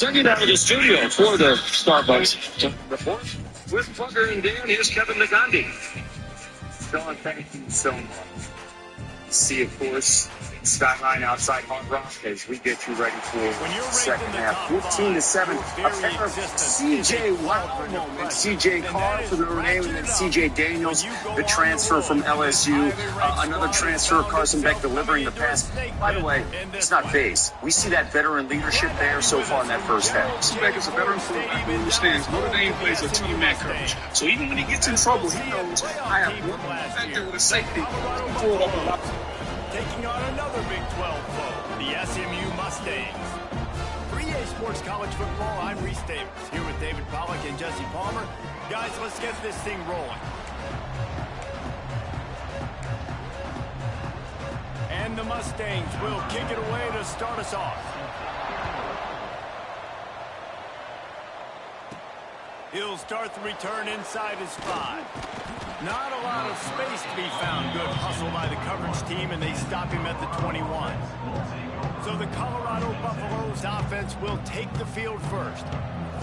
Send you down to the studio for the Starbucks report with Booker and Dan. Here's Kevin McGandhi. Sean, thank you so much. See, of course, Skyline outside Hard Rock as we get you ready for the second half. 15-7. A pair of C.J. Wow moments. C.J. Carr for the Notre Dame, and then C.J. Daniels, the transfer from LSU. Another transfer, Carson Beck delivering the pass. By the way, it's not phased. We see that veteran leadership there so far in that first half. Carson Beck is a veteran quarterback who understands Notre Dame plays a team man coverage. So even when he gets in trouble, he knows I have one defender with a safety. Taking on another Big 12 foe, the SMU Mustangs. For EA Sports College Football, I'm Reese Davis, here with David Pollack and Jesse Palmer. Guys, let's get this thing rolling. And the Mustangs will kick it away to start us off. He'll start the return inside his 5. Not a lot of space to be found. Good hustle by the coverage team, and they stop him at the 21. So the Colorado Buffaloes offense will take the field first.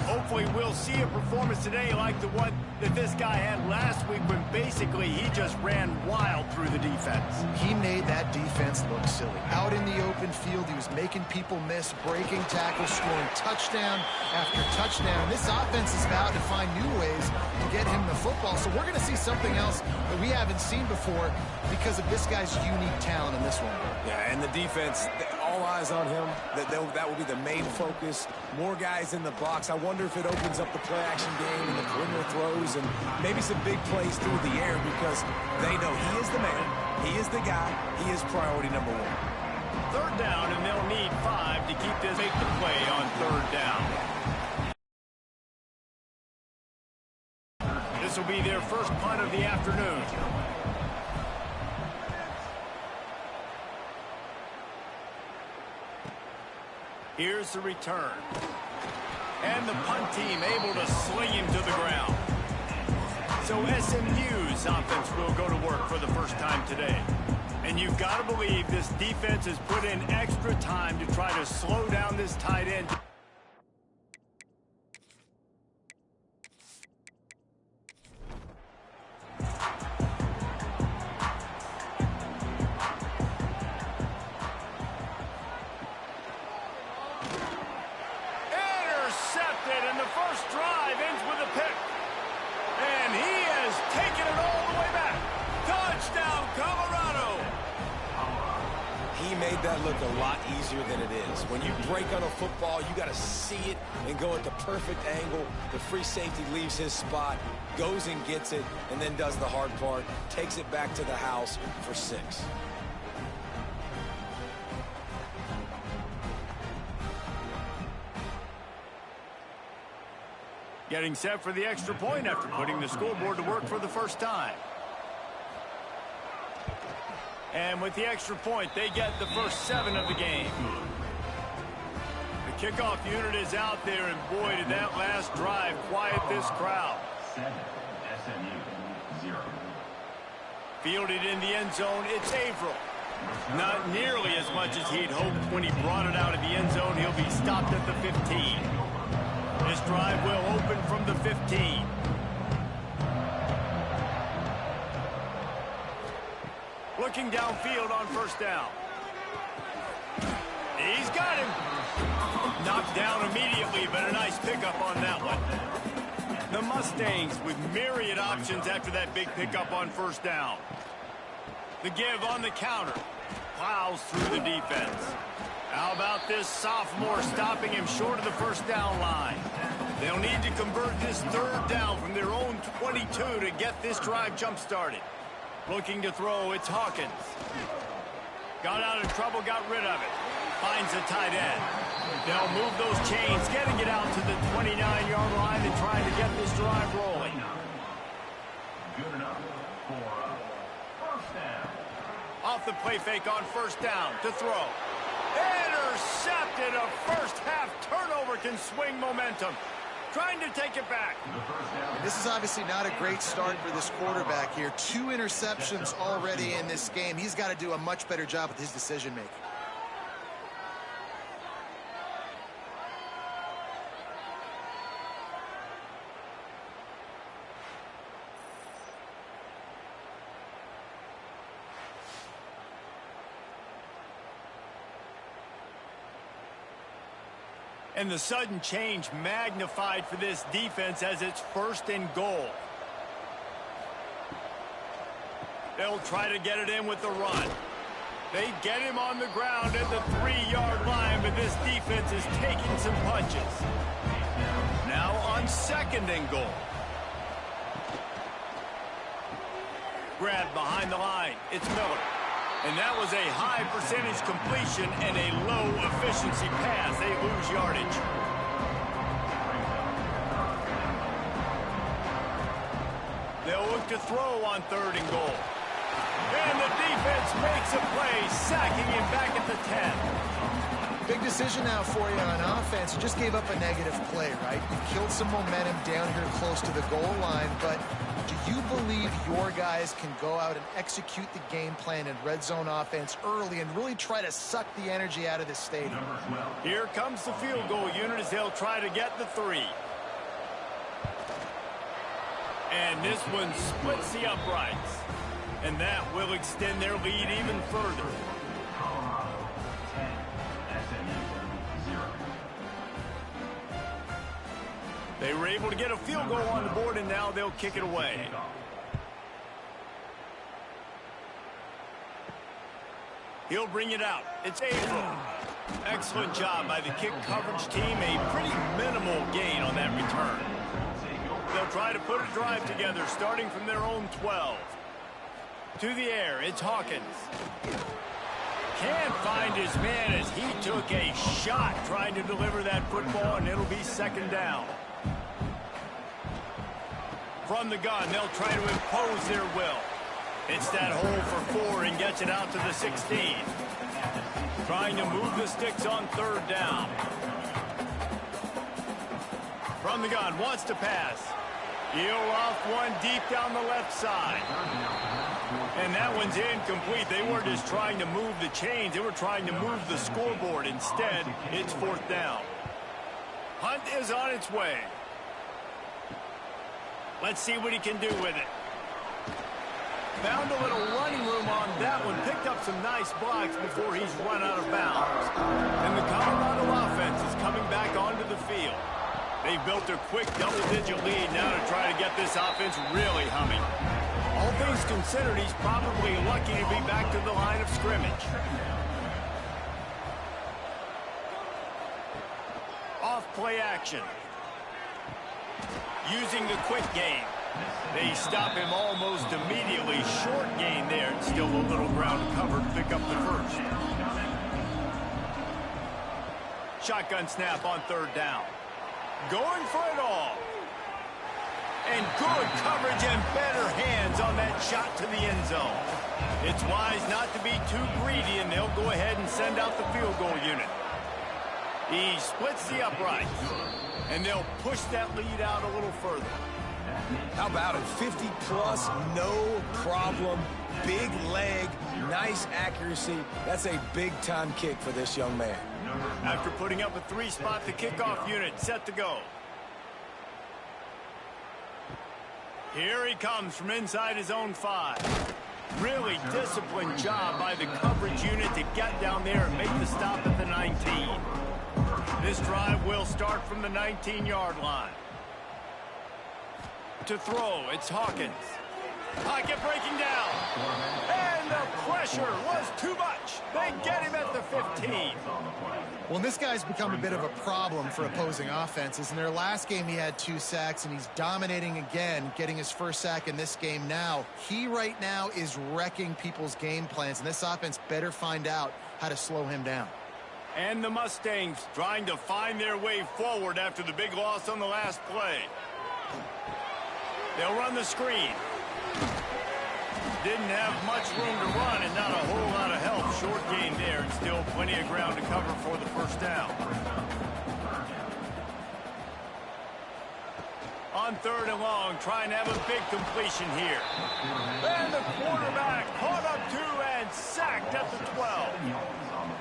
Hopefully we'll see a performance today like the one that this guy had last week when basically he just ran wild through the defense. He made that defense look silly. Out in the open field, he was making people miss, breaking tackles, scoring touchdown after touchdown. This offense is about to find new ways to get him the football. So we're going to see something else that we haven't seen before because of this guy's unique talent in this one. Yeah, and the defense, all eyes on him. That will be the main focus. More guys in the box. I wonder if it opens up the play-action game and the perimeter throws and maybe some big plays through the air because they know he is the man, he is the guy, he is priority number 1. Third down, and they'll need 5 to keep this. Make the play on third down. This will be their first punt of the afternoon. Here's the return. And the punt team able to sling him to the ground. So SMU's offense will go to work for the first time today. And you've got to believe this defense has put in extra time to try to slow down this tight end. And the first drive ends with a pick. And he has taken it all the way back. Touchdown, Colorado. He made that look a lot easier than it is. When you break on a football, you got to see it and go at the perfect angle. The free safety leaves his spot, goes and gets it, and then does the hard part, takes it back to the house for 6. Getting set for the extra point after putting the scoreboard to work for the first time. And with the extra point, they get the first 7 of the game. The kickoff unit is out there, and boy, did that last drive quiet this crowd. 7, SMU, 0. Fielded in the end zone, it's Averill. Not nearly as much as he'd hoped when he brought it out of the end zone. He'll be stopped at the 15. This drive will open from the 15. Looking downfield on first down. He's got him. Knocked down immediately, but a nice pickup on that one. The Mustangs with myriad options after that big pickup on first down. The give on the counter. Plows through the defense. How about this sophomore stopping him short of the first down line? They'll need to convert this third down from their own 22 to get this drive jump-started. Looking to throw, it's Hawkins. Got out of trouble, got rid of it. Finds a tight end. They'll move those chains, getting it out to the 29-yard line and trying to get this drive rolling. Good enough for first down. Off the play fake on first down to throw. Intercepted. A first half turnover can swing momentum. Trying to take it back. This is obviously not a great start for this quarterback here. 2 interceptions already in this game. He's got to do a much better job with his decision making. And the sudden change magnified for this defense as it's 1st and goal. They'll try to get it in with the run. They get him on the ground at the 3-yard line, but this defense is taking some punches. Now on 2nd and goal. Grab behind the line. It's Miller. And that was a high percentage completion and a low efficiency pass. They lose yardage. They'll look to throw on 3rd and goal. And the defense makes a play, sacking him back at the 10. Big decision now for you on offense. You just gave up a negative play, right? You killed some momentum down here close to the goal line, but do you believe your guys can go out and execute the game plan in red zone offense early and really try to suck the energy out of this stadium? Here comes the field goal unit as they'll try to get the 3. And this one splits the uprights. And that will extend their lead even further. Colorado 10, SMU 0. They were able to get a field goal on the board, and now they'll kick it away. He'll bring it out. It's Abram. Excellent job by the kick coverage team. A pretty minimal gain on that return. They'll try to put a drive together, starting from their own 12. To the air, it's Hawkins. Can't find his man as he took a shot trying to deliver that football, and it'll be 2nd down. From the gun, they'll try to impose their will. It's that hole for 4 and gets it out to the 16. Trying to move the sticks on 3rd down. From the gun, wants to pass. He'll off one deep down the left side. And that one's incomplete. They weren't just trying to move the chains. They were trying to move the scoreboard. Instead, it's 4th down. Hunt is on its way. Let's see what he can do with it. Found a little running room on that one. Picked up some nice blocks before he's run out of bounds. And the Colorado offense is coming back onto the field. They've built a quick double-digit lead now to try to get this offense really humming. All things considered, he's probably lucky to be back to the line of scrimmage. Off play action. Using the quick game. They stop him almost immediately. Short gain there. Still a little ground cover to pick up the 1st. Shotgun snap on 3rd down. Going for it all. And good coverage and better hands on that shot to the end zone. It's wise not to be too greedy, and they'll go ahead and send out the field goal unit. He splits the uprights, and they'll push that lead out a little further. How about it? 50-plus, no problem. Big leg, nice accuracy. That's a big-time kick for this young man. After putting up a 3-spot, the kickoff unit set to go. Here he comes from inside his own 5. Really disciplined job by the coverage unit to get down there and make the stop at the 19. This drive will start from the 19-yard line. To throw, it's Hawkins. Pocket breaking down. And the pressure was too much. They get him at the 15. Well, this guy's become a bit of a problem for opposing offenses. In their last game, he had 2 sacks, and he's dominating again, getting his 1st sack in this game now. He right now is wrecking people's game plans, and this offense better find out how to slow him down. And the Mustangs trying to find their way forward after the big loss on the last play. They'll run the screen. Didn't have much room to run and not a whole lot of help. Short gain there and still plenty of ground to cover for the 1st down. On 3rd and long, trying to have a big completion here. And the quarterback caught up 2 and sacked at the 12.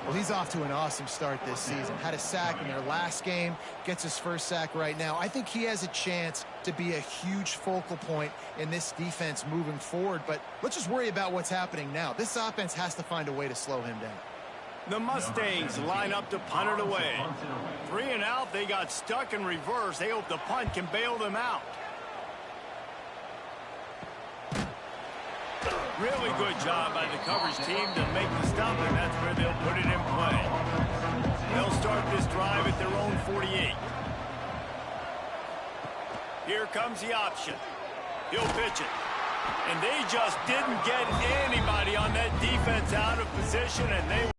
Well, he's off to an awesome start this season. Had a sack in their last game, gets his 1st sack right now. I think he has a chance to be a huge focal point in this defense moving forward, but let's just worry about what's happening now. This offense has to find a way to slow him down. The Mustangs line up to punt it away. 3 and out, they got stuck in reverse. They hope the punt can bail them out. Really good job by the coverage team to make the stop, and that's where they'll put it in play. They'll start this drive at their own 48. Here comes the option. He'll pitch it. And they just didn't get anybody on that defense out of position, and they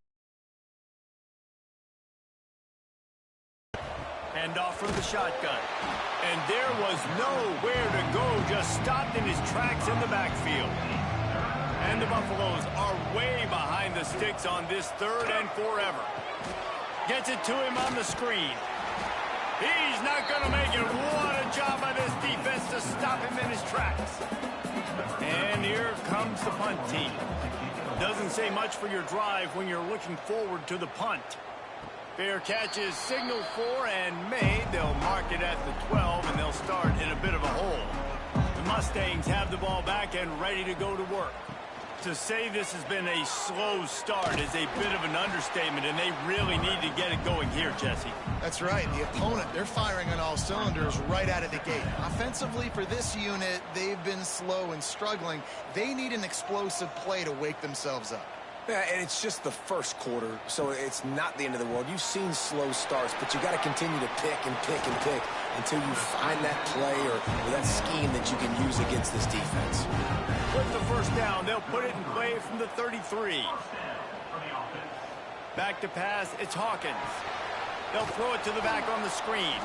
hand off from the shotgun. And there was nowhere to go, just stopped in his tracks in the backfield. And the Buffaloes are way behind the sticks on this 3rd and forever. Gets it to him on the screen. He's not going to make it. What a job by this defense to stop him in his tracks. And here comes the punt team. Doesn't say much for your drive when you're looking forward to the punt. Fair catch is signaled for and made. They'll mark it at the 12, and they'll start in a bit of a hole. The Mustangs have the ball back and ready to go to work. To say this has been a slow start is a bit of an understatement, and they really need to get it going here, Jesse. That's right. The opponent, they're firing on all cylinders right out of the gate. Offensively, for this unit, they've been slow and struggling. They need an explosive play to wake themselves up. Yeah, and it's just the first quarter, so it's not the end of the world. You've seen slow starts, but you got to continue to pick and pick and pick until you find that play or that scheme that you can use against this defense. With the first down, they'll put it in play from the 33. Back to pass, it's Hawkins. They'll throw it to the back on the screen.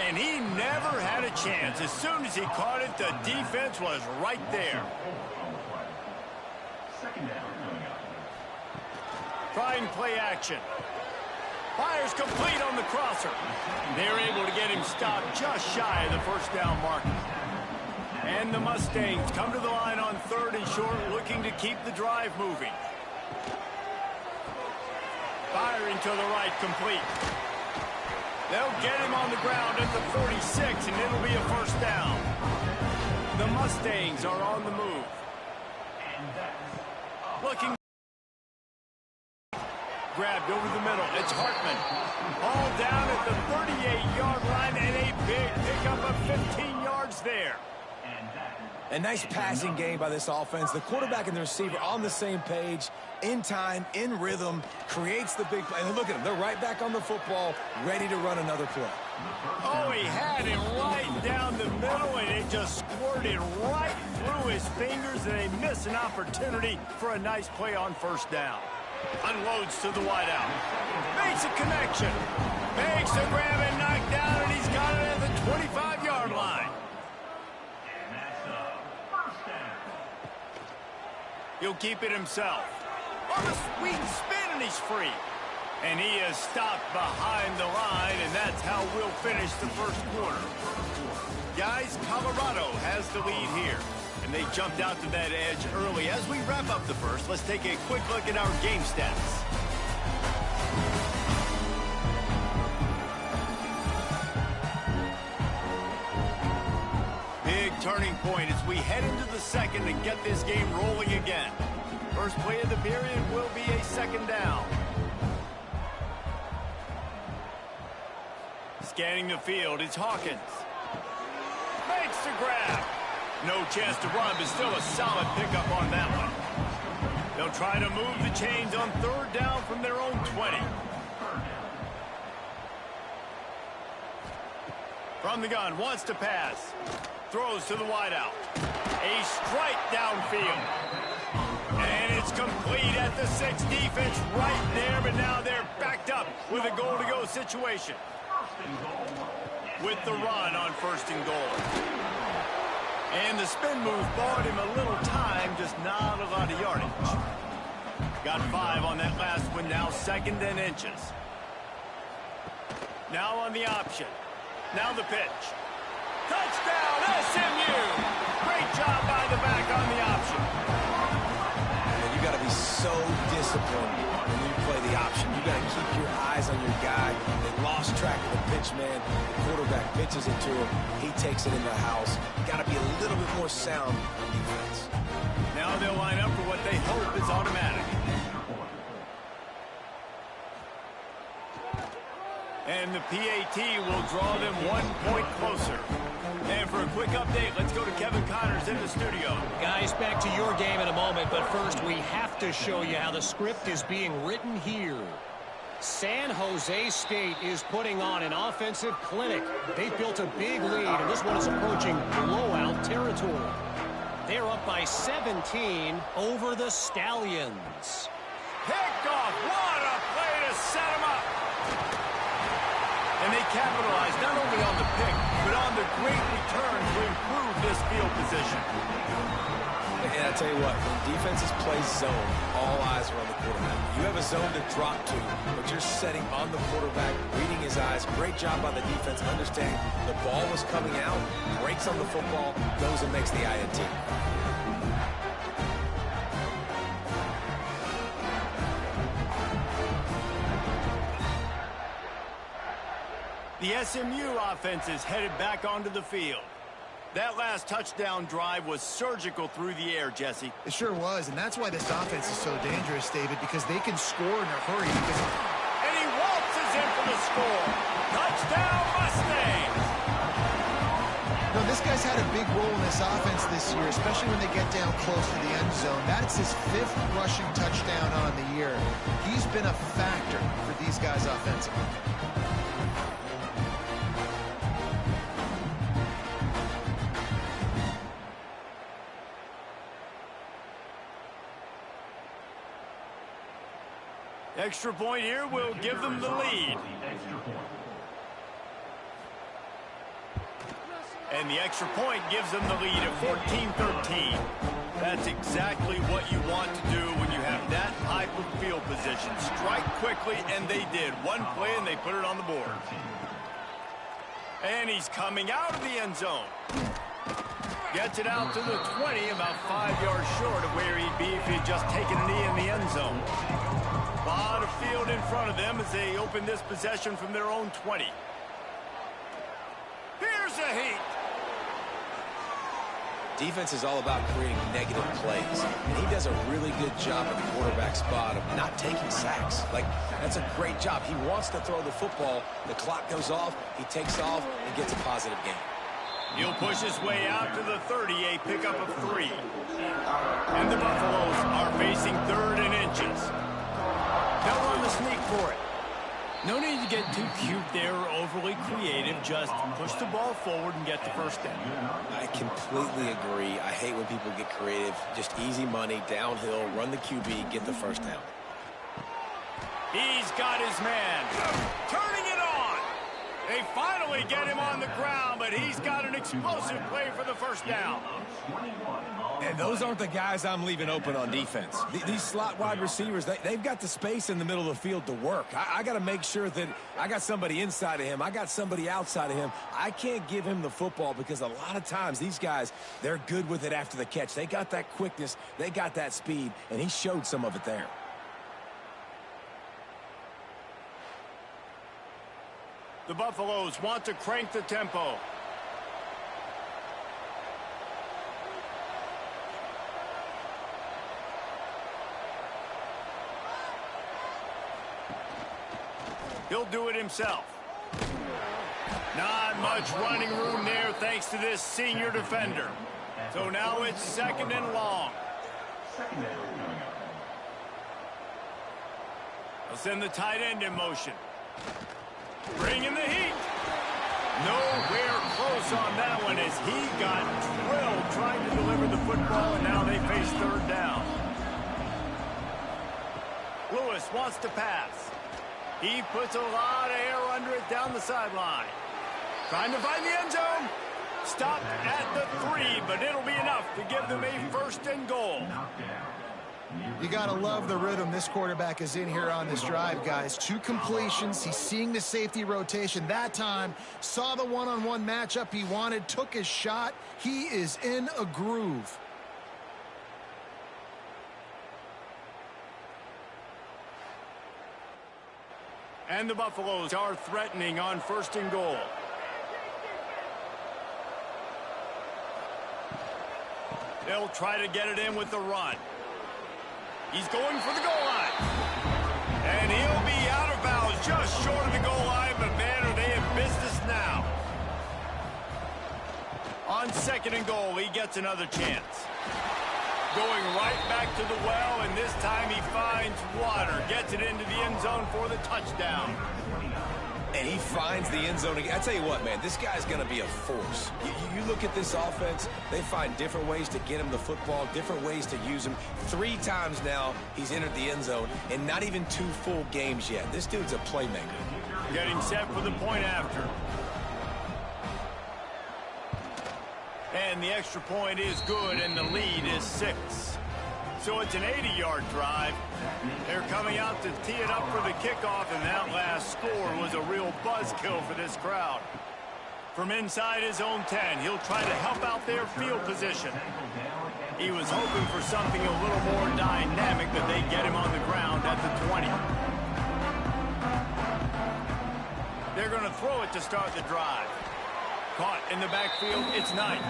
And he never had a chance. As soon as he caught it, the defense was right there. Trying play action. Fires complete on the crosser. They're able to get him stopped just shy of the first down marker. And the Mustangs come to the line on 3rd and short, looking to keep the drive moving. Firing to the right, complete. They'll get him on the ground at the 46, and it'll be a first down. The Mustangs are on the move. Looking. Grabbed over the middle. It's Hartman. All down at the 38-yard line, and a big pickup of 15 yards there. A nice passing game by this offense. The quarterback and the receiver on the same page, in time, in rhythm, creates the big play. And look at them. They're right back on the football, ready to run another play. Oh, he had it right down the middle, and it just squirted right through his fingers, and they miss an opportunity for a nice play on first down. Unloads to the wideout. Makes a connection. Makes a grab and knocked down, and he's got it at the 25-yard line. He'll keep it himself. On a sweet spin, and he's free. And he is stopped behind the line, and that's how we'll finish the first quarter. Guys, Colorado has the lead here. And they jumped out to that edge early. As we wrap up the first, let's take a quick look at our game stats. Big turning point as we head into the second and get this game rolling again. First play of the period will be a second down. Scanning the field, it's Hawkins. Makes the grab. No chance to run, but still a solid pickup on that one. They'll try to move the chains on 3rd down from their own 20. From the gun, wants to pass. Throws to the wideout. A strike downfield. And it's complete at the 6. Defense right there, but now they're backed up with a goal-to-go situation. With the run on 1st and goal. And the spin move bought him a little time, just not a lot of yardage. Got 5 on that last one, now 2nd and inches. Now on the option. Now the pitch. Touchdown, SMU! Great job by the back on the option. And you got to be so disciplined when you play the option. You got to keep your eyes on your guy. They lost track of the pitch, man. The quarterback pitches it to him. He takes it in the house. Got to be a little bit more sound on defense. Now they'll line up for what they hope is automatic. And the PAT will draw them 1 point closer. And for a quick update, let's go to Kevin Connors in the studio. Guys, back to your game in a moment, but first we have to show you how the script is being written here. San Jose State is putting on an offensive clinic. They've built a big lead, and this one is approaching blowout territory. They're up by 17 over the Stallions. Picked off. What a play to set him up. And they capitalized not only on the pick, but on the great return to improve this field position. And I tell you what, when defenses play zone, all eyes are on the quarterback. You have a zone to drop to, but you're setting on the quarterback, reading his eyes. Great job by the defense, understanding the ball was coming out, breaks on the football, goes and makes the INT. The SMU offense is headed back onto the field. That last touchdown drive was surgical through the air, Jesse. It sure was, and that's why this offense is so dangerous, David, because they can score in a hurry. And he waltzes in for the score. Touchdown, Mustangs! No, this guy's had a big role in this offense this year, especially when they get down close to the end zone. That's his 5th rushing touchdown on the year. He's been a factor for these guys offensively. Extra point here will give them the lead. And the extra point gives them the lead at 14-13. That's exactly what you want to do when you have that type of field position. Strike quickly, and they did. One play, and they put it on the board. And he's coming out of the end zone. Gets it out to the 20, about 5 yards short of where he'd be if he'd just taken a knee in the end zone. A lot of field in front of them as they open this possession from their own 20. Here's a heat. Defense is all about creating negative plays, and he does a really good job at the quarterback spot of not taking sacks. Like, that's a great job. He wants to throw the football. The clock goes off. He takes off and gets a positive gain. He'll push his way out to the 30, a pickup of 3. And the Buffaloes are facing 3rd and inches. They'll run the sneak for it. No need to get too cute there or overly creative. Just push the ball forward and get the first down. I completely agree. I hate when people get creative. Just easy money, downhill, run the QB, get the first down. He's got his man. Turning it on. They finally get him on the ground, but he's got an explosive play for the first down. And those aren't the guys I'm leaving open on defense. These slot wide receivers, they've got the space in the middle of the field to work. I got to make sure that I got somebody inside of him. I got somebody outside of him. I can't give him the football because a lot of times these guys, they're good with it after the catch. They got that quickness. They got that speed, and he showed some of it there. The Buffaloes want to crank the tempo. He'll do it himself. Not much running room there thanks to this senior defender. So now it's 2nd and long. They'll send the tight end in motion. Bring in the heat. Nowhere close on that one as he got drilled trying to deliver the football, and now they face 3rd down. Lewis wants to pass. He puts a lot of air under it down the sideline. Trying to find the end zone. Stopped at the 3, but it'll be enough to give them a 1st and goal. You got to love the rhythm this quarterback is in here on this drive, guys. 2 completions. He's seeing the safety rotation that time. Saw the one-on-one matchup he wanted. Took his shot. He is in a groove. And the Buffaloes are threatening on 1st and goal. They'll try to get it in with the run. He's going for the goal line. And he'll be out of bounds just short of the goal line, but 2nd and goal, he gets another chance. Going right back to the well, and this time he finds water. Gets it into the end zone for the touchdown. And he finds the end zone again. I tell you what, man, this guy's going to be a force. You look at this offense, they find different ways to get him the football, different ways to use him. 3 times now he's entered the end zone, and not even 2 full games yet. This dude's a playmaker. Getting set for the point after. And the extra point is good, and the lead is 6. So it's an 80-yard drive. They're coming out to tee it up for the kickoff, and that last score was a real buzzkill for this crowd. From inside his own 10, he'll try to help out their field position. He was hoping for something a little more dynamic, but they get him on the ground at the 20. They're going to throw it to start the drive. Caught in the backfield, it's Knight.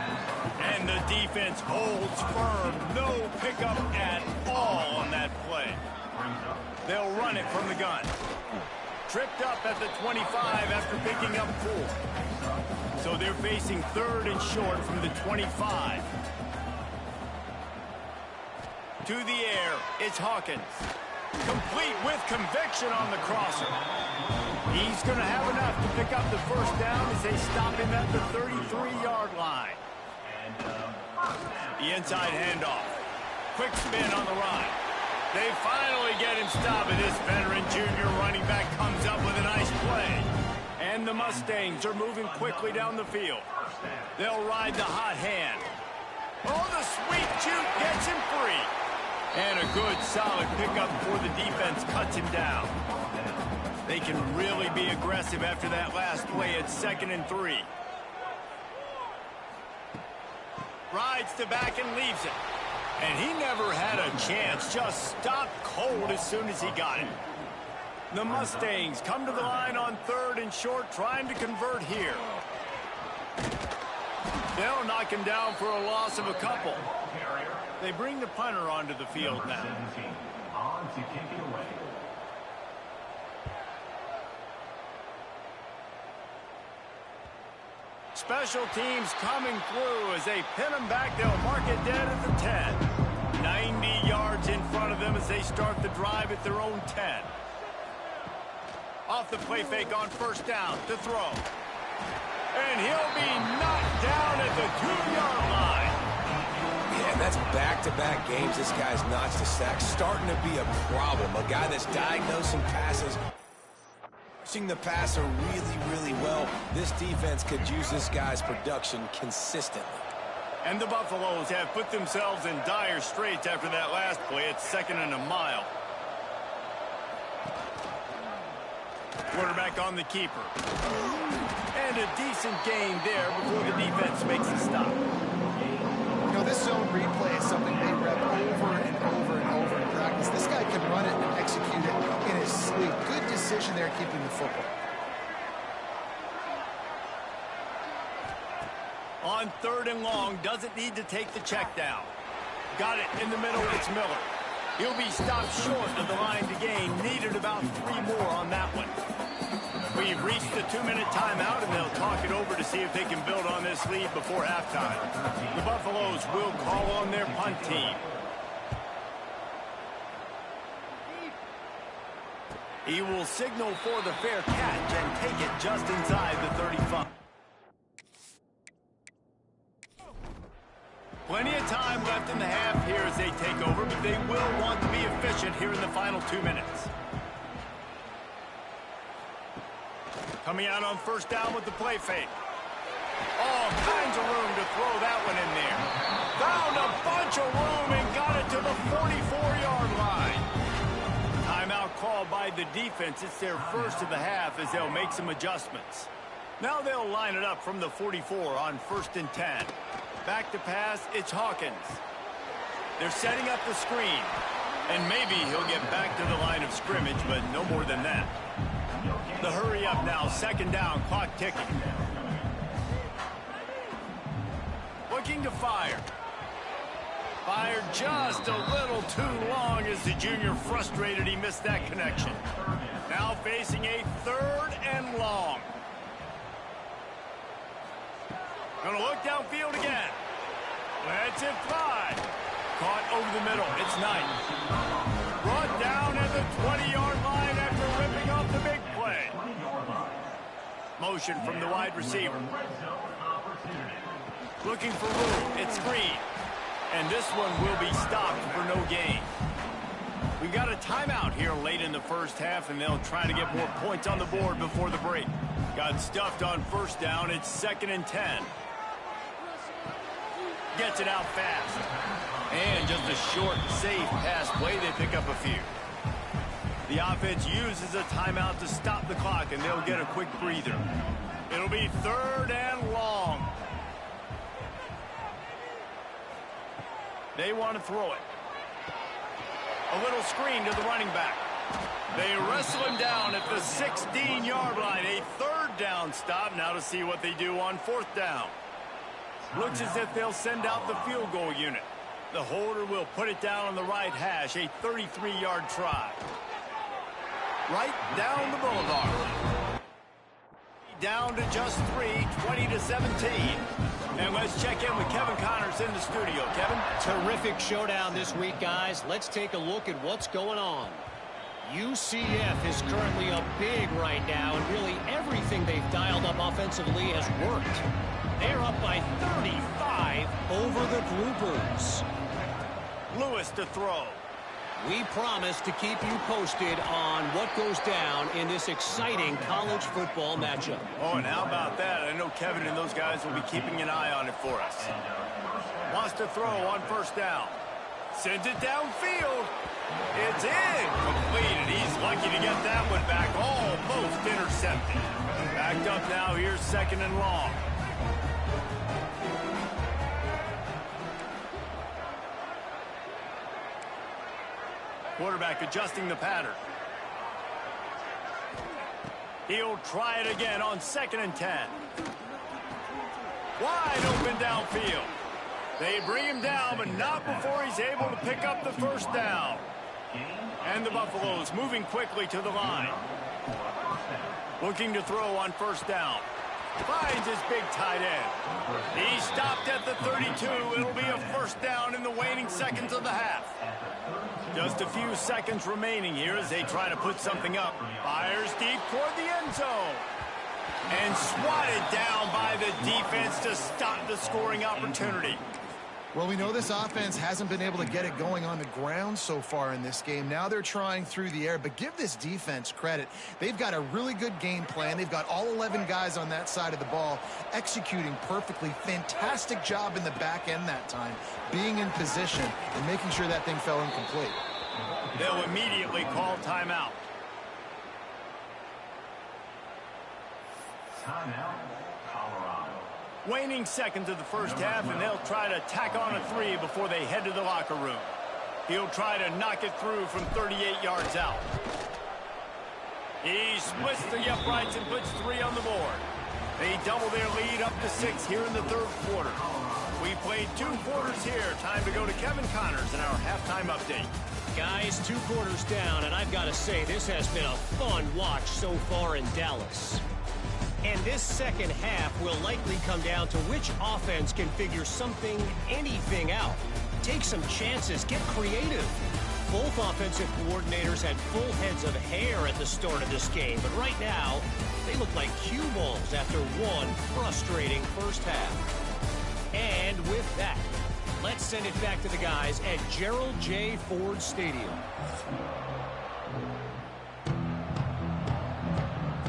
And the defense holds firm. No pickup at all on that play. They'll run it from the gun. Tripped up at the 25 after picking up 4. So they're facing 3rd and short from the 25. To the air, it's Hawkins. Complete with conviction on the crosser. He's going to have enough to pick up the 1st down as they stop him at the 33-yard line. The inside handoff. Quick spin on the run. They finally get him stopped, and this veteran junior running back comes up with a nice play. And the Mustangs are moving quickly down the field. They'll ride the hot hand. Oh, the sweet juke gets him free. And a good, solid pickup before the defense cuts him down. They can really be aggressive after that last play at 2nd and 3. Rides to back and leaves it. And he never had a chance. Just stopped cold as soon as he got it. The Mustangs come to the line on 3rd and short, trying to convert here. They'll knock him down for a loss of a couple. They bring the punter onto the field now. On to kick it away. Special teams coming through as they pin them back. They'll mark it dead at the 10. 90 yards in front of them as they start the drive at their own 10. Off the play fake on 1st down to throw. And he'll be knocked down at the 2-yard line. Yeah, and that's back-to-back games this guy's notched a sack. Starting to be a problem. A guy that's diagnosing passes, pushing the passer really, really well. This defense could use this guy's production consistently. And the Buffaloes have put themselves in dire straits after that last play. It's 2nd and a mile. Quarterback on the keeper. And a decent gain there before the defense makes a stop. You know, this zone replay is something they rep over and over and over in practice. This guy can run it and execute it in his sleep. Good decision there keeping the football. On 3rd and long, doesn't need to take the check down. Got it in the middle, it's Miller. He'll be stopped short of the line to gain. Needed about 3 more on that one. We've reached the 2-minute timeout, and they'll talk it over to see if they can build on this lead before halftime. The Buffaloes will call on their punt team. He will signal for the fair catch and take it just inside the 35. Plenty of time left in the half here as they take over, but they will want to be efficient here in the final 2 minutes. Coming out on 1st down with the play fake. All kinds of room to throw that one in there. Found a bunch of room and got it to the 44-yard line. Timeout called by the defense. It's their first of the half as they'll make some adjustments. Now they'll line it up from the 44 on 1st and 10. Back to pass, it's Hawkins. They're setting up the screen. And maybe he'll get back to the line of scrimmage, but no more than that. The hurry up now, 2nd down, clock ticking. Looking to fire. Fired just a little too long as the junior frustrated he missed that connection. Now facing a 3rd and long. Gonna look downfield again. Lets it fly. Caught over the middle. It's Knight. Brought down at the 20-yard line after ripping off the big play. Motion from the wide receiver. Looking for room. It's Green. And this one will be stopped for no gain. We got a timeout here late in the first half, and they'll try to get more points on the board before the break. Got stuffed on first down. It's 2nd and 10. Gets it out fast. And just a short, safe pass play. They pick up a few. The offense uses a timeout to stop the clock, and they'll get a quick breather. It'll be 3rd and long. They want to throw it. A little screen to the running back. They wrestle him down at the 16-yard line. A 3rd down stop. Now to see what they do on 4th down. Looks as if they'll send out the field goal unit. The holder will put it down on the right hash. A 33-yard try. Right down the boulevard. Down to just 3, 20-17. And let's check in with Kevin Connors in the studio. Kevin? Terrific showdown this week, guys. Let's take a look at what's going on. UCF is currently up big right now, and really everything they've dialed up offensively has worked. They're up by 35 over the Bloopers. Lewis to throw. We promise to keep you posted on what goes down in this exciting college football matchup. Oh, and how about that? I know Kevin and those guys will be keeping an eye on it for us. Wants to throw on 1st down. Sends it downfield. It's in. Completed. He's lucky to get that one back. Almost intercepted. Backed up now. Here's 2nd and long. Quarterback adjusting the pattern. He'll try it again on 2nd and 10. Wide open downfield. They bring him down, but not before he's able to pick up the 1st down. And the Buffaloes moving quickly to the line. Looking to throw on 1st down. Finds his big tight end. He stopped at the 32. It'll be a 1st down in the waning seconds of the half. Just a few seconds remaining here as they try to put something up. Fires deep toward the end zone. And swatted down by the defense to stop the scoring opportunity. Well, we know this offense hasn't been able to get it going on the ground so far in this game. Now they're trying through the air, but give this defense credit. They've got a really good game plan. They've got all 11 guys on that side of the ball executing perfectly. Fantastic job in the back end that time, being in position and making sure that thing fell incomplete. They'll immediately call timeout. Timeout, Colorado. Waning seconds of the first half, and they'll try to tack on a 3 before they head to the locker room. He'll try to knock it through from 38 yards out. He splits the uprights and puts 3 on the board. They double their lead up to 6 here in the 3rd quarter. We played 2 quarters here. Time to go to Kevin Connors in our halftime update. Guys, 2 quarters down, and I've got to say this has been a fun watch so far in Dallas. And this second half will likely come down to which offense can figure something, anything out. Take some chances, get creative. Both offensive coordinators had full heads of hair at the start of this game, but right now, they look like cue balls after one frustrating first half. And with that, let's send it back to the guys at Gerald J. Ford Stadium.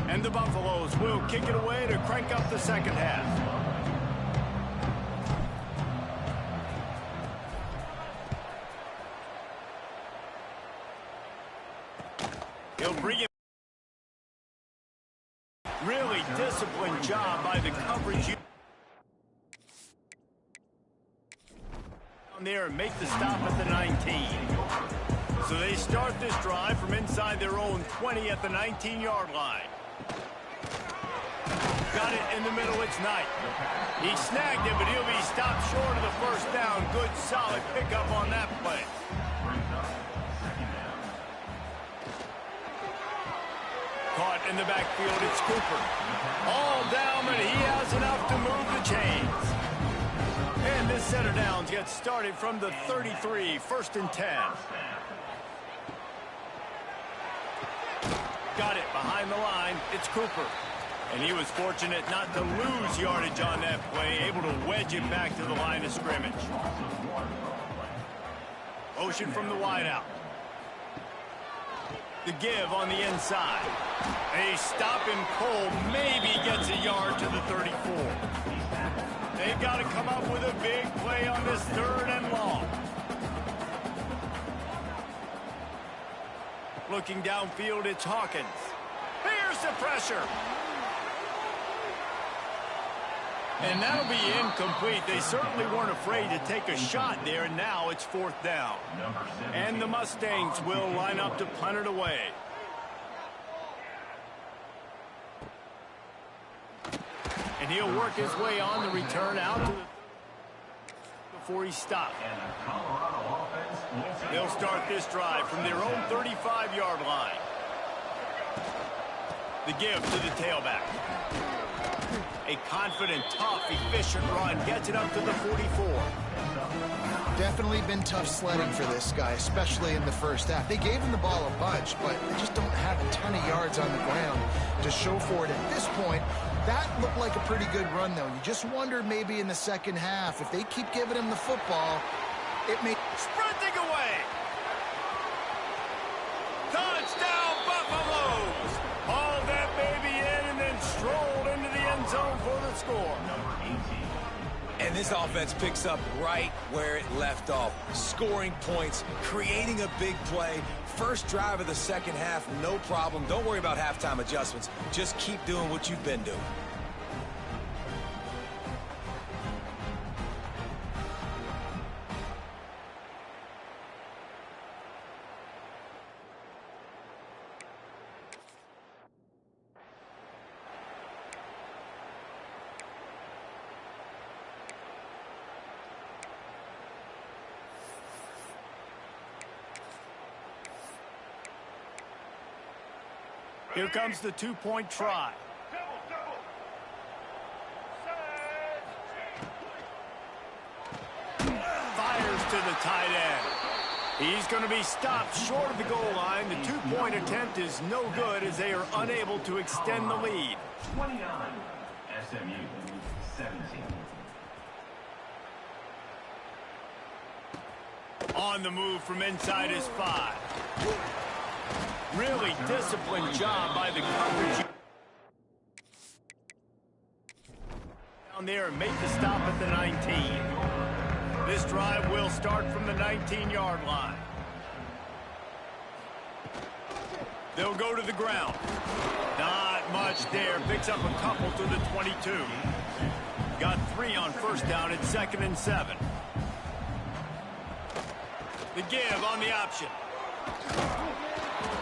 And the Buffaloes will kick it away to crank up the second half. He'll bring it. Really disciplined job by the coverage. Down there and make the stop at the 19. So they start this drive from inside their own 20 at the 19-yard line. Got it in the middle, it's Knight. He snagged it, but he'll be stopped short of the first down. Good, solid pickup on that play. Caught in the backfield, it's Cooper. All down, but he has just enough to move the chains. And this set of downs gets started from the 33, 1st and 10. Got it behind the line. It's Cooper. And he was fortunate not to lose yardage on that play, able to wedge it back to the line of scrimmage. Motion from the wideout. The give on the inside. They stop him cold. Maybe gets a yard to the 34. They've got to come up with a big play on this 3rd and long. Looking downfield, it's Hawkins. Here's the pressure. And that'll be incomplete. They certainly weren't afraid to take a shot there, and now it's 4th down. And the Mustangs will line up to punt it away. And he'll work his way on the return out to the before he stopped. They'll start this drive from their own 35-yard line. The give to the tailback. A confident, tough, efficient run gets it up to the 44. Definitely been tough sledding for this guy, especially in the first half. They gave him the ball a bunch, but they just don't have a ton of yards on the ground to show for it at this point. That looked like a pretty good run, though. You just wonder maybe in the second half, if they keep giving him the football, it may... Sprinting away! Touchdown, Buffaloes! Hauled that baby in and then strolled into the end zone for the score. And this offense picks up right where it left off. Scoring points, creating a big play. First drive of the second half, no problem. Don't worry about halftime adjustments. Just keep doing what you've been doing. Here comes the two-point try. Fires to the tight end. He's going to be stopped short of the goal line. The two-point attempt is no good as they are unable to extend the lead. 29, SMU, 17. On the move from inside his 5. Really disciplined job by the coverage. Down there and make the stop at the 19. This drive will start from the 19-yard line. They'll go to the ground. Not much there. Picks up a couple to the 22. Got 3 on first down at 2nd and 7. The give on the option.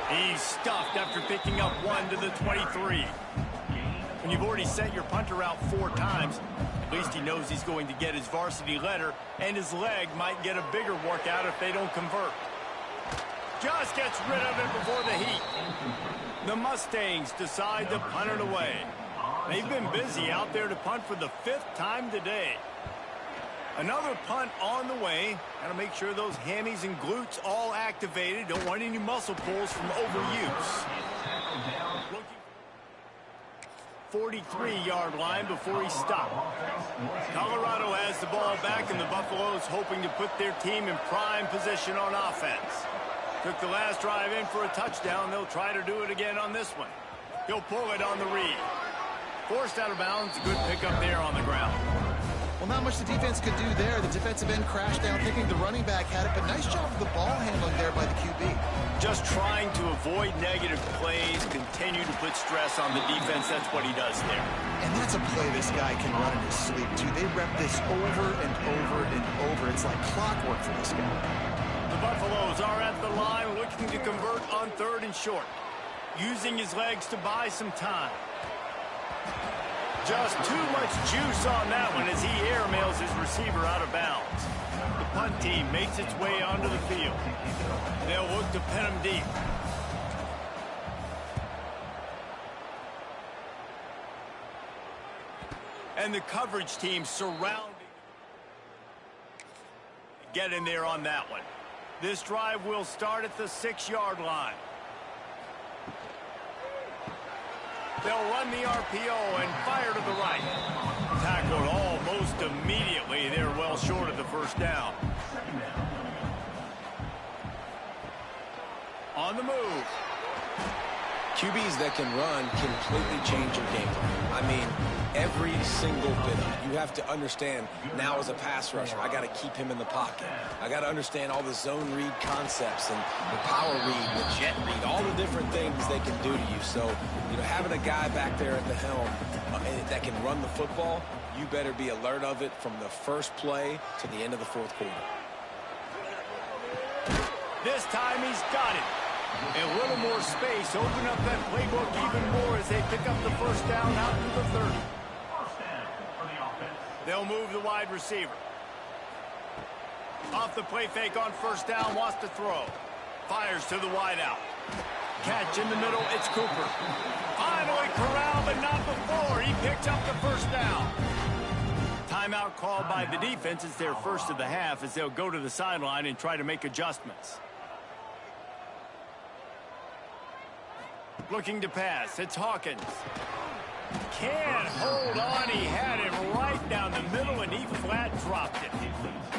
He's stuffed after picking up 1 to the 23. When you've already sent your punter out 4 times, at least he knows he's going to get his varsity letter, and his leg might get a bigger workout if they don't convert. Just gets rid of it before the heat. The Mustangs decide to punt it away. They've been busy out there to punt for the 5th time today. Another punt on the way. Got to make sure those hammies and glutes all activated. Don't want any muscle pulls from overuse. 43-yard line before he stopped. Colorado has the ball back, and the Buffaloes hoping to put their team in prime position on offense. Took the last drive in for a touchdown. They'll try to do it again on this one. He'll pull it on the read. Forced out of bounds. Good pickup there on the ground. Well, not much the defense could do there. The defensive end crashed down thinking the running back had it, but nice job of the ball handling there by the QB. Just trying to avoid negative plays, continue to put stress on the defense. That's what he does there. And that's a play this guy can run in his sleep, too. They rep this over and over and over. It's like clockwork for this guy. The Buffaloes are at the line looking to convert on 3rd and short. Using his legs to buy some time. Just too much juice on that one as he airmails his receiver out of bounds. The punt team makes its way onto the field. They'll look to pin him deep. And the coverage team surrounding. Get in there on that one. This drive will start at the 6-yard line. They'll run the RPO and fire to the right. Tackled almost immediately. They're well short of the first down. On the move. QBs that can run completely change your game plan. I mean, every single bit of it. You have to understand now as a pass rusher, I got to keep him in the pocket. I got to understand all the zone read concepts and the power read, the jet read, all the different things they can do to you. So, you know, having a guy back there at the helm that can run the football, you better be alert of it from the first play to the end of the fourth quarter. This time he's got it. A little more space, open up that playbook even more as they pick up the first down out to the 30. They'll move the wide receiver. Off the play fake on first down, wants to throw. Fires to the wideout. Catch in the middle, it's Cooper. Finally corralled, but not before. He picks up the first down. Timeout called by the defense. It's their first of the half as they'll go to the sideline and try to make adjustments. Looking to pass, it's Hawkins. Can't hold on, he had it right down the middle and he flat dropped it.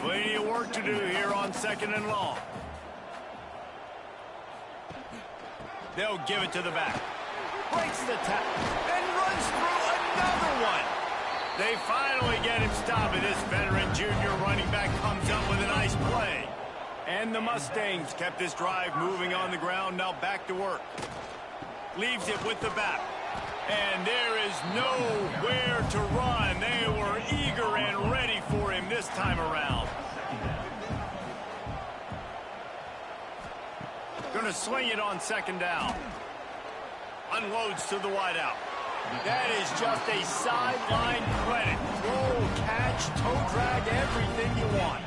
Plenty of work to do here on 2nd and long. They'll give it to the back. Breaks the tackle and runs through another one. They finally get him stopped, and this veteran junior running back comes up with a nice play. And the Mustangs kept this drive moving on the ground, now back to work. Leaves it with the back. And there is nowhere to run. They were eager and ready for him this time around. Going to swing it on 2nd down. Unloads to the wideout. That is just a sideline credit. Roll, catch, toe drag, everything you want.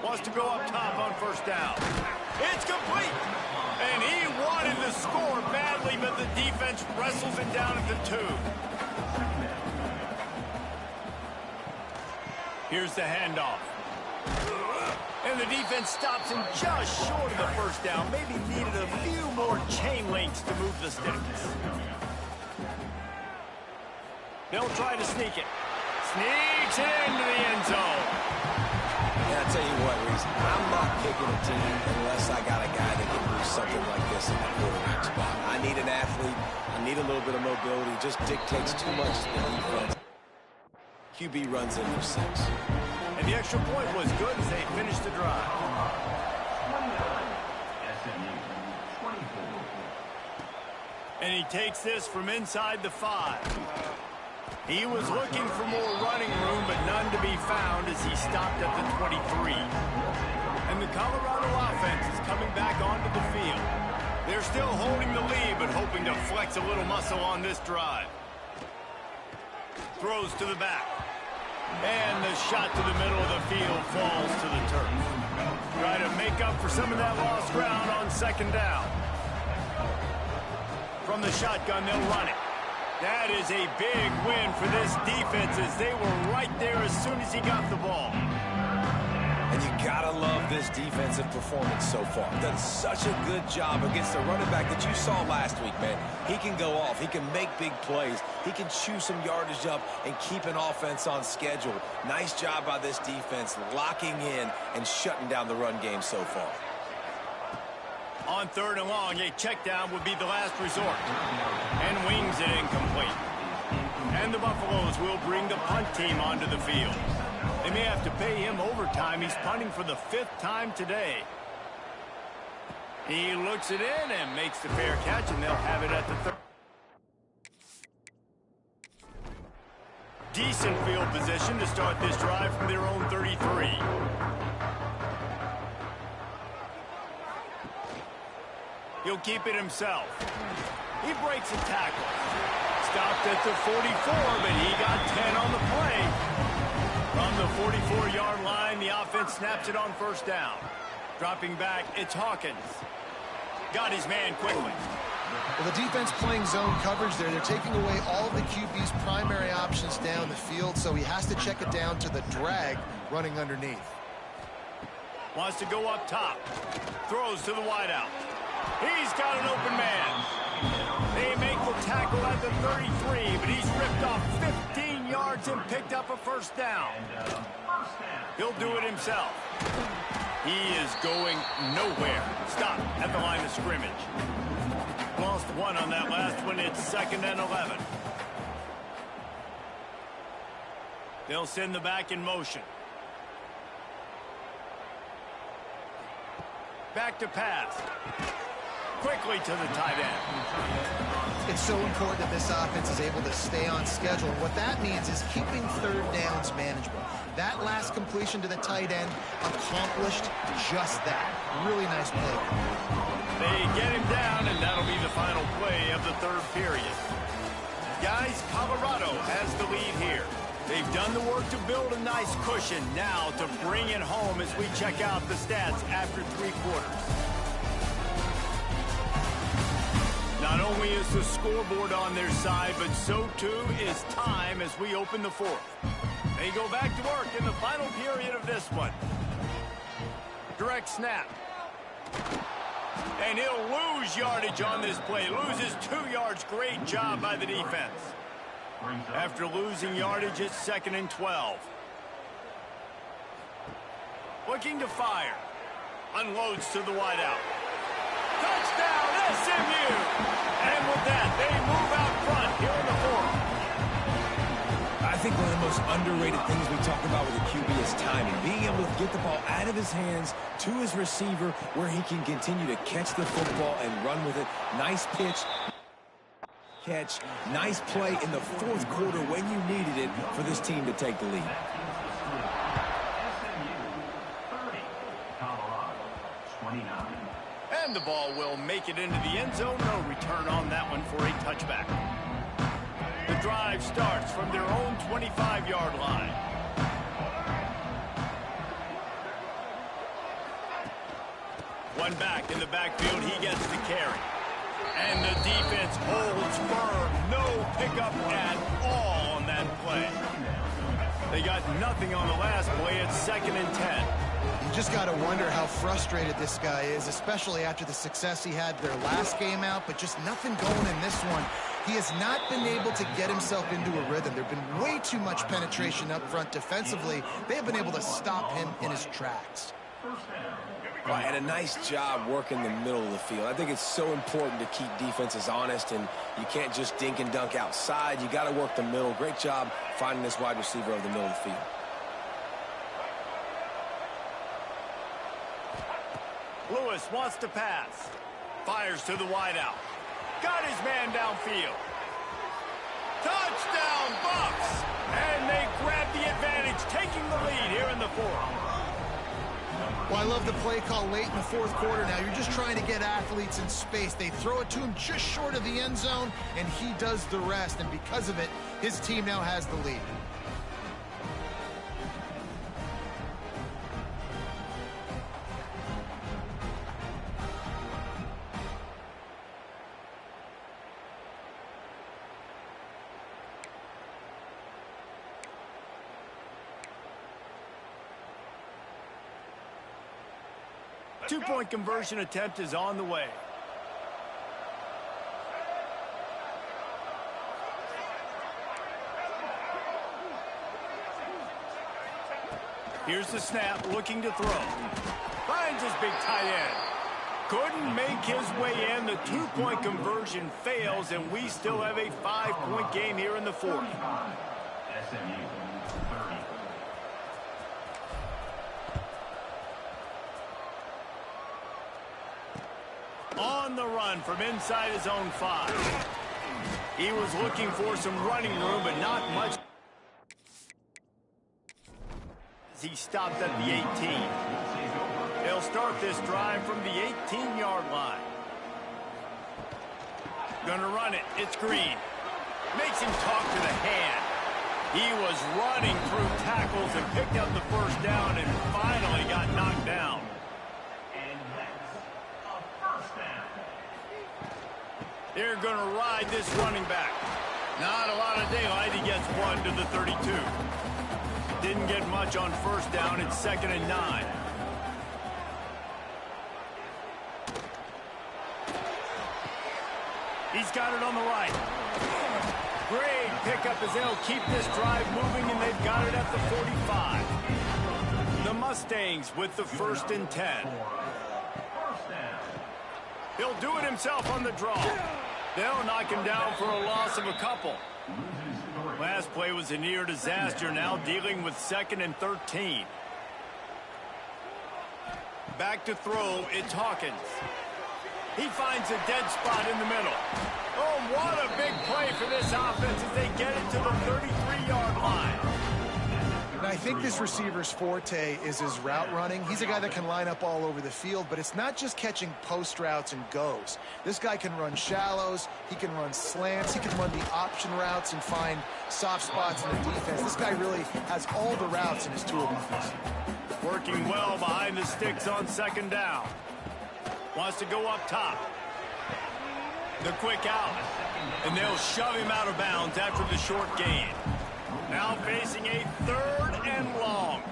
Wants to go up top on first down. It's complete. And he wanted to score badly, but the defense wrestles it down at the 2. Here's the handoff. And the defense stops him just short of the first down. Maybe needed a few more chain links to move the sticks. They'll try to sneak it. Sneaks it into the end zone. Yeah, I'll tell you what, Reese, I'm not picking a team unless I got a guy that can do something like this in the quarterback spot. I need an athlete. I need a little bit of mobility. It just dictates too much to the defense. QB runs in for 6. And the extra point was good as they finished the drive. And he takes this from inside the 5. He was looking for more running room, but none to be found as he stopped at the 23. And the Colorado offense is coming back onto the field. They're still holding the lead, but hoping to flex a little muscle on this drive. Throws to the back. And the shot to the middle of the field falls to the turf. Try to make up for some of that lost ground on 2nd down. From the shotgun, they'll run it. That is a big win for this defense as they were right there as soon as he got the ball. And you gotta love this defensive performance so far. Done such a good job against the running back that you saw last week, man. He can go off. He can make big plays. He can chew some yardage up and keep an offense on schedule. Nice job by this defense locking in and shutting down the run game so far. On 3rd and long, a check down would be the last resort. And wings it incomplete. And the Buffaloes will bring the punt team onto the field. They may have to pay him overtime. He's punting for the 5th time today. He looks it in and makes the fair catch, and they'll have it at the 3rd. Decent field position to start this drive from their own 33. He'll keep it himself. He breaks a tackle. Stopped at the 44, but he got 10 on the play. From the 44-yard line, the offense snaps it on first down. Dropping back, it's Hawkins. Got his man quickly. Well, the defense playing zone coverage there. They're taking away all of the QB's primary options down the field, so he has to check it down to the drag running underneath. Wants to go up top. Throws to the wideout. He's got an open man. They make the tackle at the 33, but he's ripped off 15 yards and picked up a first down. He'll do it himself. He is going nowhere. Stop at the line of scrimmage. Lost one on that last one. It's 2nd and 11. They'll send the back in motion. Back to pass. Quickly to the tight end. It's so important that this offense is able to stay on schedule. And what that means is keeping third downs manageable. That last completion to the tight end accomplished just that. Really nice play. They get him down, and that'll be the final play of the third period. Guys, Colorado has the lead here. They've done the work to build a nice cushion. Now to bring it home as we check out the stats after 3 quarters. Not only is the scoreboard on their side, but so too is time as we open the 4th. They go back to work in the final period of this one. Direct snap. And he'll lose yardage on this play. Loses 2 yards. Great job by the defense. After losing yardage, it's 2nd and 12. Looking to fire. Unloads to the wideout. Touchdown, SMU! And with that, they move out front here in the 4th. I think one of the most underrated things we talk about with a QB is timing. Being able to get the ball out of his hands to his receiver where he can continue to catch the football and run with it. Nice pitch. Catch. Nice play in the 4th quarter when you needed it for this team to take the lead. And the ball will make it into the end zone. No return on that one for a touchback. The drive starts from their own 25-yard line. One back in the backfield. He gets the carry. And the defense holds firm. No pickup at all on that play. They got nothing on the last play. It's 2nd and 10. You just got to wonder how frustrated this guy is, especially after the success he had their last game out, but just nothing going in this one. He has not been able to get himself into a rhythm. There have been way too much penetration up front defensively. They have been able to stop him in his tracks. Well, and a nice job working the middle of the field. I think it's so important to keep defenses honest, and you can't just dink and dunk outside. You got to work the middle. Great job finding this wide receiver over the middle of the field. Lewis wants to pass. Fires to the wideout. Got his man downfield. Touchdown, Bucks! And they grab the advantage, taking the lead here in the 4th. Well, I love the play call late in the 4th quarter now. You're just trying to get athletes in space. They throw it to him just short of the end zone, and he does the rest. And because of it, his team now has the lead. Two-point conversion attempt is on the way. Here's the snap, looking to throw. Finds his big tight end. Couldn't make his way in. The 2-point conversion fails, and we still have a 5-point game here in the 4th. SMU 30. On the run from inside his own 5. He was looking for some running room, but not much. He stopped at the 18. He'll start this drive from the 18-yard line. Gonna run it. It's Green. Makes him talk to the hand. He was running through tackles and picked up the first down and finally got knocked down. And that's a first down. They're going to ride this running back. Not a lot of daylight. He gets 1 to the 32. Didn't get much on first down. It's 2nd and 9. He's got it on the right. Great pickup as they'll keep this drive moving, and they've got it at the 45. The Mustangs with the 1st and 10. He'll do it himself on the draw. They'll knock him down for a loss of a couple. Last play was a near disaster, now dealing with 2nd and 13. Back to throw, it's Hawkins. He finds a dead spot in the middle. Oh, what a big play for this offense as they get it to the 33-yard line. And I think this receiver's forte is his route running. He's a guy that can line up all over the field, but it's not just catching post routes and goes. This guy can run shallows, he can run slants, he can run the option routes and find soft spots in the defense. This guy really has all the routes in his toolbox. Working well behind the sticks on 2nd down. Wants to go up top. The quick out. And they'll shove him out of bounds after the short gain. Now facing a 3rd and long.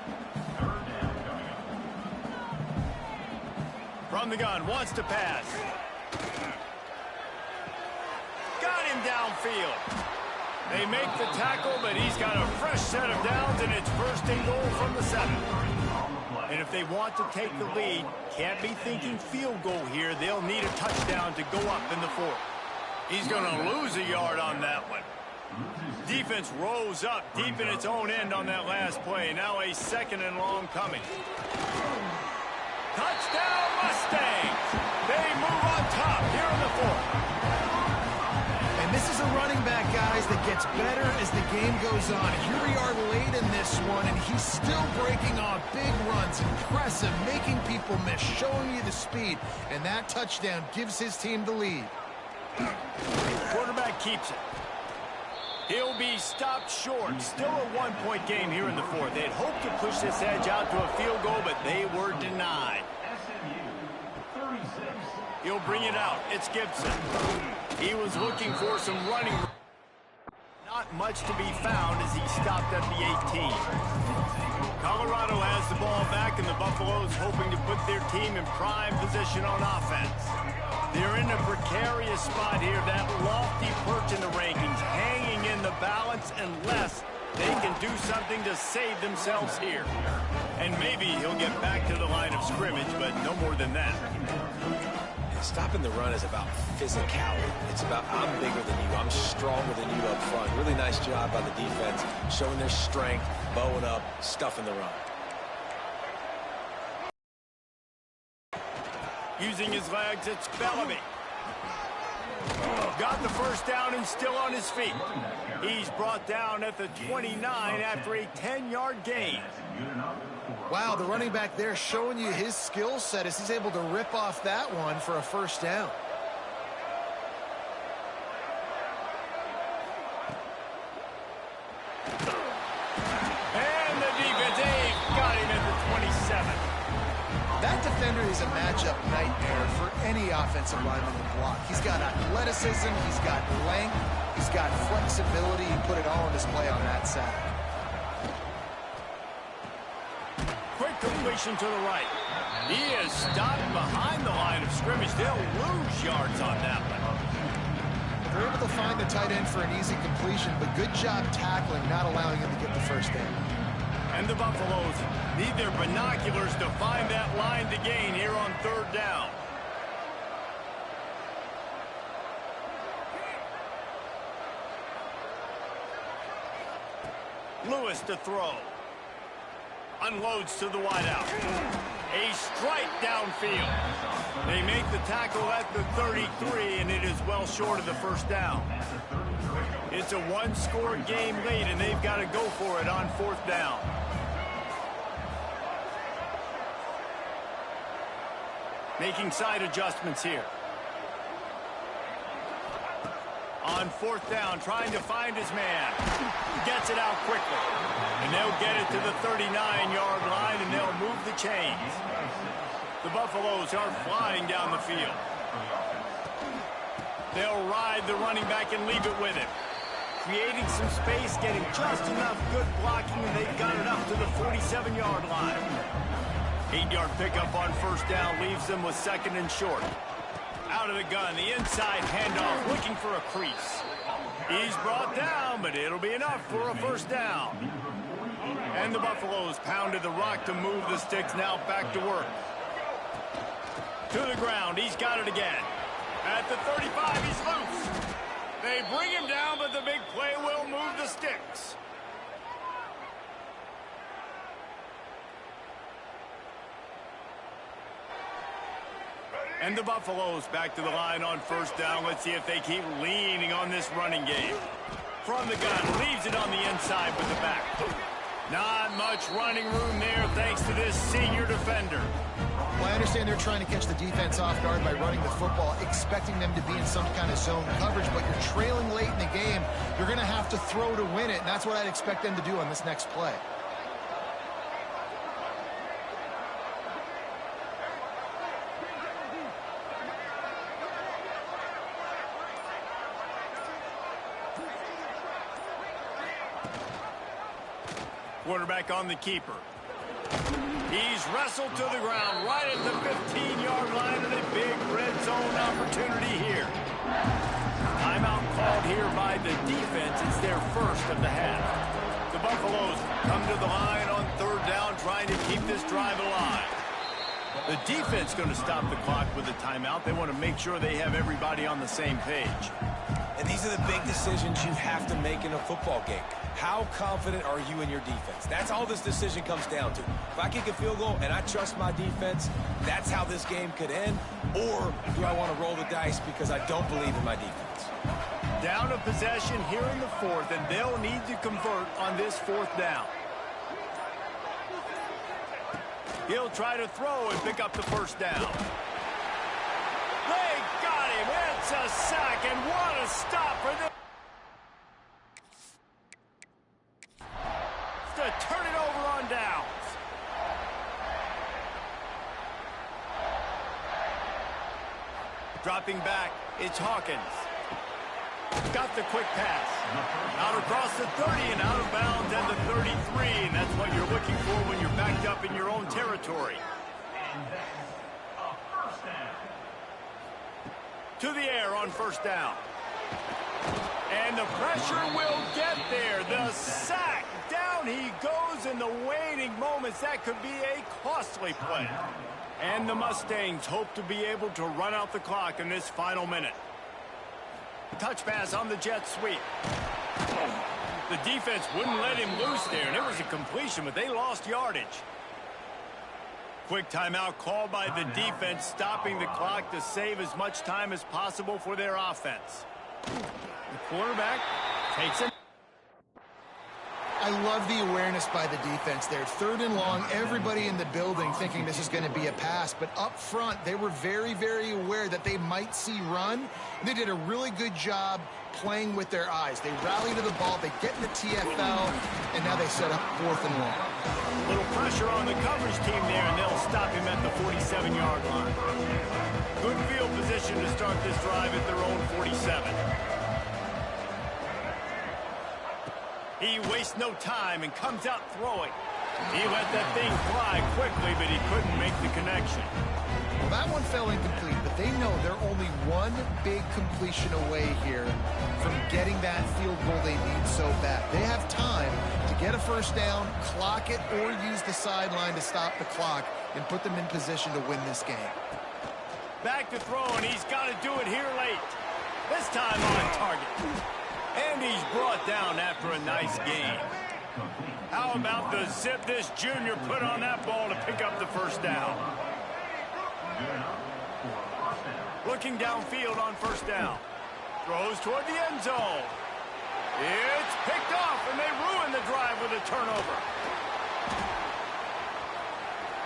From the gun, wants to pass. Got him downfield. They make the tackle, but he's got a fresh set of downs, and it's 1st and goal from the 7. And if they want to take the lead, can't be thinking field goal here. They'll need a touchdown to go up in the 4th. He's going to lose a yard on that one. Defense rose up deep in its own end on that last play. Now a 2nd and long coming. Touchdown Mustangs! They move on top here in the 4th. And this is a running back, guys, that gets better as the game goes on. Here we are late in this one, and he's still breaking off big runs. Impressive, making people miss, showing you the speed. And that touchdown gives his team the lead. Quarterback keeps it. He'll be stopped short. Still a 1-point game here in the 4th. They'd hoped to push this edge out to a field goal, but they were denied. He'll bring it out. It's Gibson. He was looking for some running. Not much to be found as he stopped at the 18. Colorado has the ball back, and the Buffaloes hoping to put their team in prime position on offense. They're in a precarious spot here, that lofty perch in the rankings, hanging in the balance unless they can do something to save themselves here. And maybe he'll get back to the line of scrimmage, but no more than that. Stopping the run is about physicality. It's about I'm bigger than you, I'm stronger than you up front. Really nice job by the defense, showing their strength, bowing up, stuffing the run. Using his legs, it's Bellamy. Got the 1st down and still on his feet. He's brought down at the 29 after a 10-yard gain. Wow, the running back there showing you his skill set as he's able to rip off that one for a 1st down. And the defense, got him at the 27. That defender is a matchup nightmare for any offensive lineman to block. He's got athleticism, he's got length, he's got flexibility. He put it all on display on that side. Quick completion to the right. He is stopped behind the line of scrimmage. They'll lose yards on that one. They're able to find the tight end for an easy completion, but good job tackling, not allowing him to get the 1st down. And the Buffaloes need their binoculars to find that line to gain here on 3rd down. Lewis to throw. Unloads to the wideout. A strike downfield. They make the tackle at the 33, and it is well short of the 1st down. It's a 1-score game lead, and they've got to go for it on 4th down. Making side adjustments here. On 4th down, trying to find his man. Gets it out quickly. And they'll get it to the 39-yard line, and they'll move the chains. The Buffaloes are flying down the field. They'll ride the running back and leave it with him. Creating some space, getting just enough good blocking, and they've got it up to the 47-yard line. 8-yard pickup on first down leaves them with second and short. Out of the gun, the inside handoff, looking for a crease. He's brought down, but it'll be enough for a first down. And the Buffaloes pounded the rock to move the sticks, now back to work. To the ground, he's got it again. At the 35, he's loose. They bring him down, but the big play will move the sticks. And the Buffaloes back to the line on first down. Let's see if they keep leaning on this running game. From the gun, leaves it on the inside with the back. Not much running room there thanks to this senior defender. Well, I understand they're trying to catch the defense off guard by running the football, expecting them to be in some kind of zone coverage, but you're trailing late in the game. You're going to have to throw to win it, and that's what I'd expect them to do on this next play. Quarterback on the keeper. He's wrestled to the ground right at the 15-yard line, and a big red zone opportunity here. Timeout called here by the defense. It's their first of the half. The Buffaloes come to the line on third down, trying to keep this drive alive. The defense going to stop the clock with a timeout. They want to make sure they have everybody on the same page. And these are the big decisions you have to make in a football game. How confident are you in your defense? That's all this decision comes down to. If I kick a field goal and I trust my defense, that's how this game could end. Or do I want to roll the dice because I don't believe in my defense? Down a possession here in the fourth, and they'll need to convert on this fourth down. He'll try to throw and pick up the first down. They got him. It's a sack, and what a stop for them. To turn it over on downs. Dropping back, it's Hawkins. Got the quick pass. Out across the 30 and out of bounds at the 33. And that's what you're looking for when you're backed up in your own territory. To the air on first down. And the pressure will get there. The sack. Down he goes in the waning moments. That could be a costly play. And the Mustangs hope to be able to run out the clock in this final minute. Touch pass on the jet sweep. The defense wouldn't let him loose there, and it was a completion, but they lost yardage. Quick timeout called by the defense, stopping the clock to save as much time as possible for their offense. The quarterback takes it. I love the awareness by the defense there. Third and long, everybody in the building thinking this is going to be a pass. But up front, they were very, very aware that they might see run. And they did a really good job playing with their eyes. They rally to the ball, they get in the TFL, and now they set up fourth and long. A little pressure on the coverage team there, and they'll stop him at the 47-yard line. Good field position to start this drive at their own 47. He wastes no time and comes out throwing. He let that thing fly quickly, but he couldn't make the connection. Well, that one fell incomplete, but they know they're only one big completion away here from getting that field goal they need so bad. They have time to get a first down, clock it, or use the sideline to stop the clock and put them in position to win this game. Back to throw, and he's got to do it here late. This time on target. And he's brought down after a nice game. How about the zip this junior put on that ball to pick up the first down? Looking downfield on first down. Throws toward the end zone. It's picked off, and they ruin the drive with a turnover.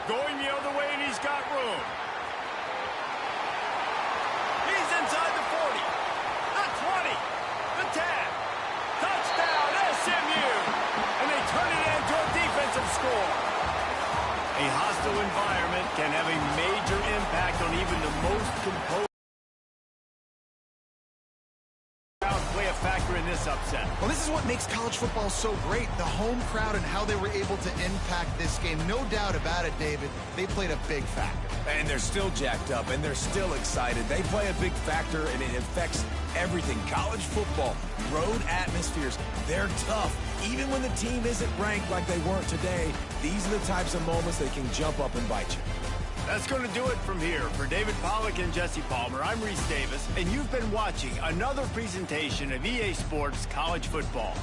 Going the other way, and he's got room. He's inside the 40. The 20. The 10. Touchdown, SMU. And they turn it into a defensive score. A hostile environment can have a major impact on even the most composed factor in this upset? Well, this is what makes college football so great, the home crowd and how they were able to impact this game. No doubt about it, David. They played a big factor. And they're still jacked up, and they're still excited. They play a big factor, and it affects everything. College football, road atmospheres, they're tough. Even when the team isn't ranked like they weren't today, these are the types of moments that can jump up and bite you. That's going to do it from here. For David Pollack and Jesse Palmer, I'm Reese Davis, and you've been watching another presentation of EA Sports College Football.